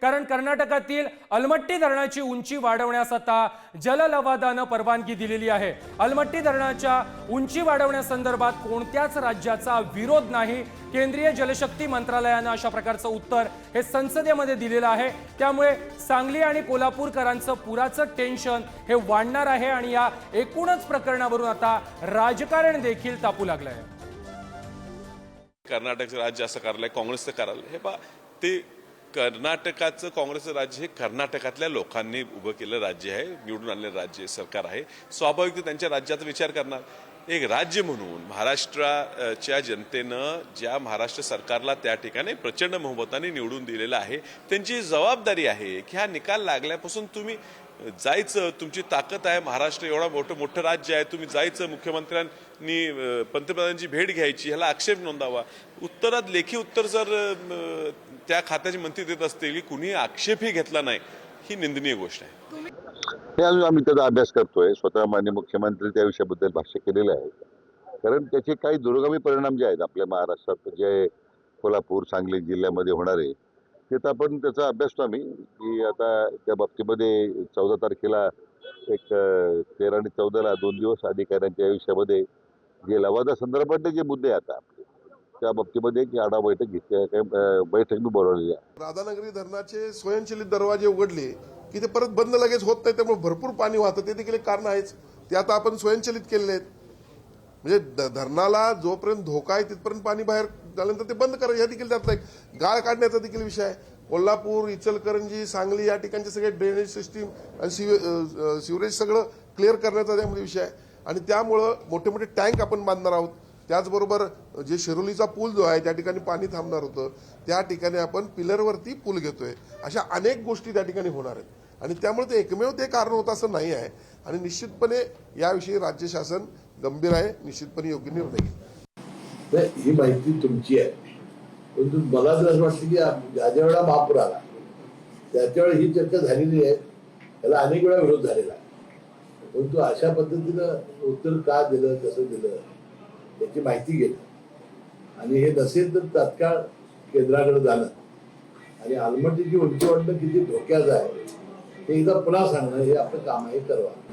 कारण कर्नाटकातील अलमट्टी धरणाची उंची वाढवण्यास आता जललवादानं परवानगी दिलेली आहे। अलमट्टी धरणाच्या उंची वाढवण्यासंदर्भात कोणत्याच राज्याचा विरोध नाही। केंद्रीय जलशक्ती मंत्रालयानं अशा प्रकारचं उत्तर हे संसदेमध्ये दिलेलं आहे। त्यामुळे सांगली आणि कोल्हापूरकरांचं पुराचं टेन्शन हे वाढणार आहे आणि या एकूणच प्रकरणावरून आता राजकारण देखील तापू लागलं आहे। कर्नाटकचं राज्य असं करायला काँग्रेसचं करायला हे पहा, ते कर्नाटकाचं काँग्रेसचं राज्य हे कर्नाटकातल्या लोकांनी उभं केलेलं राज्य आहे, निवडून आणलेलं राज्य सरकार आहे। स्वाभाविक ते त्यांच्या राज्याचा विचार करणार। एक राज्य म्हणून महाराष्ट्राच्या जनतेनं ज्या महाराष्ट्र सरकारला त्या ठिकाणी प्रचंड बहुमताने निवडून दिलेलं आहे, त्यांची जबाबदारी आहे की हा निकाल लागल्यापासून तुम्ही जायचं, तुमची ताकद आहे। महाराष्ट्र एवढा मोठं राज्य आहे, तुम्ही जायचं, मुख्यमंत्र्यांनी पंतप्रधानांची भेट घ्यायची, ह्याला आक्षेप नोंदावा। उत्तरात लेखी उत्तर जर त्या खात्याचे मंत्री देत असतील की कुणी आक्षेपही घेतला नाही, ही निंदनीय गोष्ट आहे। हे अजून आम्ही त्याचा अभ्यास करतोय। स्वतः माननीय मुख्यमंत्री त्या विषयाबद्दल भाष्य केलेलं आहे, कारण त्याचे काही दुर्गामी परिणाम जे आहेत आपल्या महाराष्ट्रात, जे कोल्हापूर सांगली जिल्ह्यामध्ये होणार आहे, ते तर आपण त्याचा अभ्यास तो आम्ही की आता त्या बाबतीमध्ये 14 तारखेला एक 13 आणि 14ला 2 दिवस अधिकाऱ्यांच्या आयुष्यामध्ये जे लवादासंदर्भातले जे मुद्दे आता आपले त्या बाबतीमध्ये एक आढावा बैठक घेतली, बैठक मी बोलवलेली आहे। राधानगरी धरणाचे स्वयंचलित दरवाजे उघडले की ते परत बंद लगेच होत नाही, त्यामुळे भरपूर पाणी वाहतं, ते देखील एक कारण आहेच। ते आता आपण स्वयंचलित केलेले आहेत, म्हणजे धरणाला जोपर्यंत धोका आहे तिथपर्यंत पाणी बाहेर झाल्यानंतर ते बंद करायचं, या देखील त्यातला एक गाळ काढण्याचा देखील विषय आहे। कोल्हापूर, इचलकरंजी, सांगली या ठिकाणचे सगळे ड्रेनेज सिस्टीम आणि सिवरेज सगळं क्लिअर करण्याचा त्यामध्ये विषय आहे। आणि त्यामुळं मोठे मोठे टँक आपण बांधणार आहोत। त्याचबरोबर जे शिरोलीचा पूल जो आहे त्या ठिकाणी पाणी थांबणार होतं, त्या ठिकाणी आपण पिलरवरती पूल घेतोय। अशा अनेक गोष्टी त्या ठिकाणी होणार आहेत आणि त्यामुळे ते एकमेव ते कारण होतं असं नाही आहे। आणि निश्चितपणे याविषयी राज्य शासन गंभीर आहे, निश्चितपणे योग्य निर्णय घेईल। ही माहिती तुमची आहे, परंतु मला जर असं वाटतं की ज्या वेळा महापूर आला त्याच्या वेळी ही चर्चा झालेली आहे, त्याला अनेक वेळा विरोध झालेला आहे, परंतु अशा पद्धतीनं उत्तर का दिलं, कसं दिलं याची माहिती घेणं आणि हे नसेल तर तात्काळ केंद्राकडे जाणं आणि अलमट्टीची उंची वाढणं किती धोक्याचं आहे हे एकदा पुन्हा सांगणं हे आपलं काम आहे, करावं।